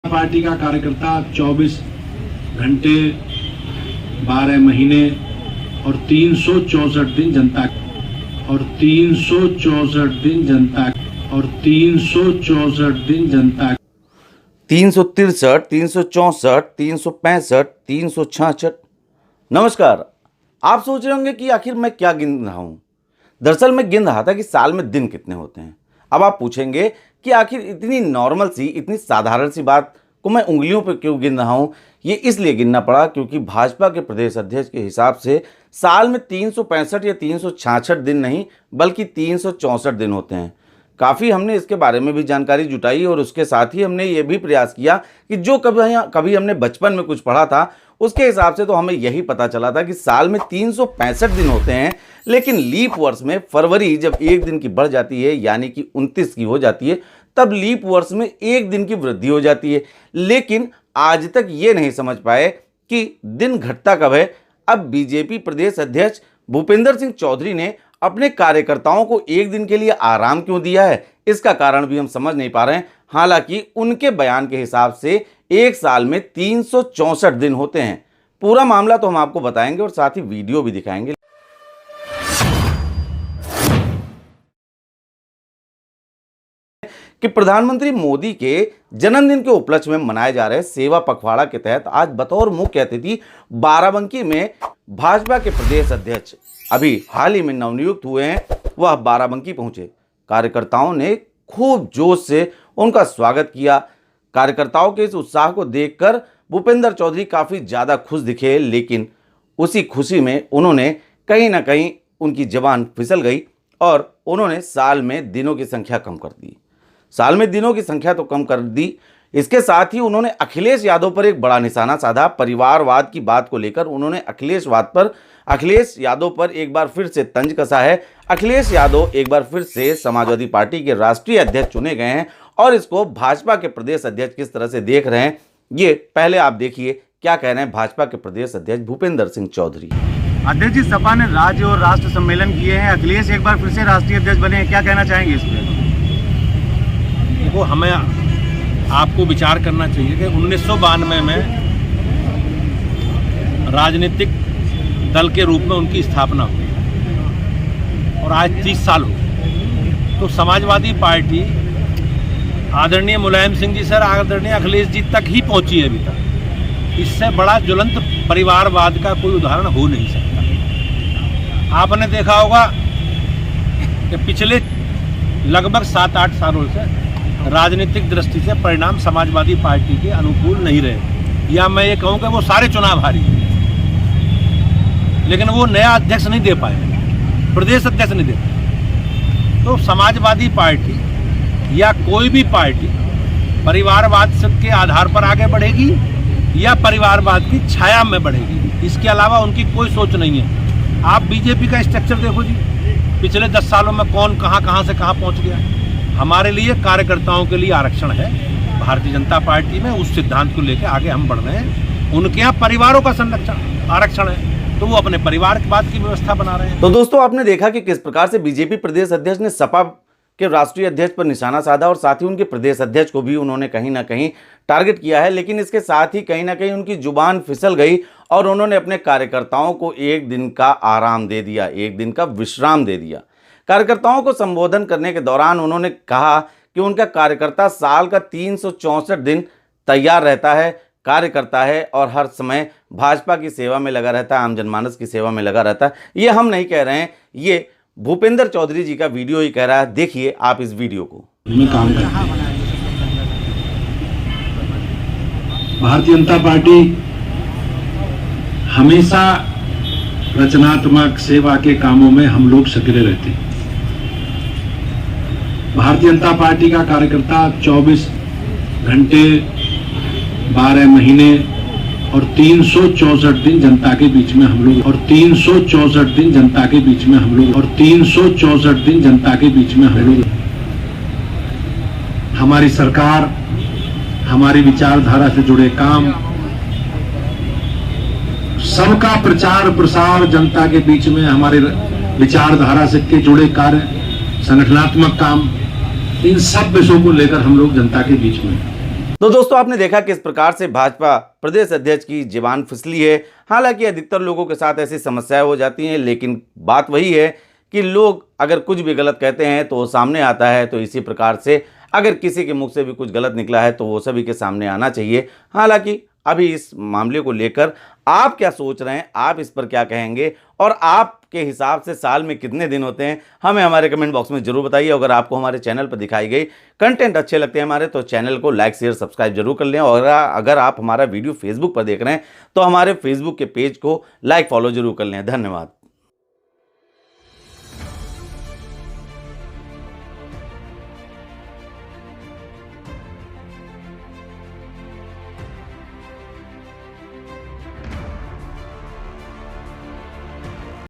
Party का कार्यकर्ता 24 घंटे 12 महीने और 364 दिन जनता और 364 दिन जनता और 364 दिन जनता 363, 364, 365, 366। नमस्कार। आप सोच रहे होंगे कि आखिर मैं क्या गिन रहा हूँ। दरअसल मैं गिन रहा था कि साल में दिन कितने होते हैं। अब आप पूछेंगे कि आखिर इतनी नॉर्मल सी, इतनी साधारण सी बात को मैं उंगलियों पर क्यों गिन रहा हूँ। ये इसलिए गिनना पड़ा क्योंकि भाजपा के प्रदेश अध्यक्ष के हिसाब से साल में 365 या 366 दिन नहीं बल्कि 364 दिन होते हैं। काफ़ी हमने इसके बारे में भी जानकारी जुटाई और उसके साथ ही हमने ये भी प्रयास किया कि जो कभी हमने बचपन में कुछ पढ़ा था उसके हिसाब से तो हमें यही पता चला था कि साल में 365 दिन होते हैं, लेकिन लीप वर्ष में फरवरी जब एक दिन की बढ़ जाती है यानी कि 29 की हो जाती है तब लीप वर्ष में एक दिन की वृद्धि हो जाती है। लेकिन आज तक ये नहीं समझ पाए कि दिन घटता कब है। अब बीजेपी प्रदेश अध्यक्ष भूपेंद्र सिंह चौधरी ने अपने कार्यकर्ताओं को एक दिन के लिए आराम क्यों दिया है, इसका कारण भी हम समझ नहीं पा रहे हैं। हालांकि उनके बयान के हिसाब से एक साल में 364 दिन होते हैं। पूरा मामला तो हम आपको बताएंगे और साथ ही वीडियो भी दिखाएंगे। कि प्रधानमंत्री मोदी के जन्मदिन के उपलक्ष्य में मनाए जा रहे सेवा पखवाड़ा के तहत आज बतौर मुख्य अतिथि बाराबंकी में भाजपा के प्रदेश अध्यक्ष अभी हाल ही में नवनियुक्त हुए हैं, वह बाराबंकी पहुंचे। कार्यकर्ताओं ने खूब जोश से उनका स्वागत किया। कार्यकर्ताओं के इस उत्साह को देखकर भूपेंद्र चौधरी काफ़ी ज़्यादा खुश दिखे, लेकिन उसी खुशी में उन्होंने कहीं ना कहीं उनकी जबान फिसल गई और उन्होंने साल में दिनों की संख्या कम कर दी। साल में दिनों की संख्या तो कम कर दी, इसके साथ ही उन्होंने अखिलेश यादव पर एक बड़ा निशाना साधा। परिवारवाद की बात को लेकर उन्होंने अखिलेश यादव पर एक बार फिर से तंज कसा है। अखिलेश यादव एक बार फिर से समाजवादी पार्टी के राष्ट्रीय अध्यक्ष चुने गए हैं और इसको भाजपा के प्रदेश अध्यक्ष किस तरह से देख रहे हैं, ये पहले आप देखिए क्या कह रहे हैं भाजपा के प्रदेश अध्यक्ष भूपेंद्र सिंह चौधरी। अध्यक्ष जी, सपा ने राज्य और राष्ट्र सम्मेलन किए हैं, अखिलेश एक बार फिर से राष्ट्रीय अध्यक्ष बने हैं, क्या कहना चाहेंगे इस पर? देखो, हमें आपको विचार करना चाहिए कि 1992 में राजनीतिक दल के रूप में उनकी स्थापना हुई और आज 30 साल हो गए। तो समाजवादी पार्टी आदरणीय मुलायम सिंह जी सर, आदरणीय अखिलेश जी तक ही पहुंची है अभी तक। इससे बड़ा ज्वलंत परिवारवाद का कोई उदाहरण हो नहीं सकता। आपने देखा होगा कि पिछले लगभग 7-8 सालों से राजनीतिक दृष्टि से परिणाम समाजवादी पार्टी के अनुकूल नहीं रहे, या मैं ये कहूँ कि वो सारे चुनाव हारी, लेकिन वो नया अध्यक्ष नहीं दे पाए, प्रदेश अध्यक्ष नहीं दे पाए। तो समाजवादी पार्टी या कोई भी पार्टी परिवारवाद के आधार पर आगे बढ़ेगी या परिवारवाद की छाया में बढ़ेगी, इसके अलावा उनकी कोई सोच नहीं है। आप बीजेपी का स्ट्रक्चर देखो जी, पिछले 10 सालों में कौन कहाँ से कहाँ पहुँच गया। हमारे लिए, कार्यकर्ताओं के लिए आरक्षण है भारतीय जनता पार्टी में, उस सिद्धांत को लेकर आगे हम बढ़ रहे हैं। उनके यहाँ परिवारों का संरक्षण आरक्षण है तो वो अपने परिवार के बाद की व्यवस्था बना रहे हैं। तो दोस्तों, आपने देखा कि किस प्रकार से बीजेपी प्रदेश अध्यक्ष ने सपा के राष्ट्रीय अध्यक्ष पर निशाना साधा और साथ ही उनके प्रदेश अध्यक्ष को भी उन्होंने कहीं ना कहीं टारगेट किया है। लेकिन इसके साथ ही कहीं ना कहीं उनकी जुबान फिसल गई और उन्होंने अपने कार्यकर्ताओं को एक दिन का आराम दे दिया, एक दिन का विश्राम दे दिया। कार्यकर्ताओं को संबोधन करने के दौरान उन्होंने कहा कि उनका कार्यकर्ता साल का 364 दिन तैयार रहता है, कार्य करता है और हर समय भाजपा की सेवा में लगा रहता है, आम जनमानस की सेवा में लगा रहता है। ये हम नहीं कह रहे हैं, ये भूपेंद्र चौधरी जी का वीडियो ही कह रहा है। देखिए आप इस वीडियो को। काम भारतीय जनता पार्टी हमेशा रचनात्मक सेवा के कामों में हम लोग सक्रिय रहते हैं। भारतीय जनता पार्टी का कार्यकर्ता 24 घंटे 12 महीने और 364 दिन जनता के बीच में हम लोग और 364 दिन जनता के बीच में हम लोग और 364 दिन जनता के बीच में हम लोग हमारी सरकार, हमारी विचारधारा से जुड़े काम, सबका प्रचार प्रसार जनता के बीच में, हमारे विचारधारा से के जुड़े कार्य, संगठनात्मक काम, इन सब विषयों को लेकर हम लोग जनता के बीच में तो दोस्तों आपने देखा किस प्रकार से भाजपा प्रदेश अध्यक्ष की जुबान फिसली है। हालांकि अधिकतर लोगों के साथ ऐसी समस्याएं हो जाती हैं, लेकिन बात वही है कि लोग अगर कुछ भी गलत कहते हैं तो वो सामने आता है। तो इसी प्रकार से अगर किसी के मुख से भी कुछ गलत निकला है तो वो सभी के सामने आना चाहिए। हालांकि अभी इस मामले को लेकर आप क्या सोच रहे हैं, आप इस पर क्या कहेंगे और आपके हिसाब से साल में कितने दिन होते हैं, हमें हमारे कमेंट बॉक्स में जरूर बताइए। अगर आपको हमारे चैनल पर दिखाई गई कंटेंट अच्छे लगते हैं हमारे, तो चैनल को लाइक शेयर सब्सक्राइब जरूर कर लें। और अगर आप हमारा वीडियो फेसबुक पर देख रहे हैं तो हमारे फेसबुक के पेज को लाइक फॉलो जरूर कर लें। धन्यवाद।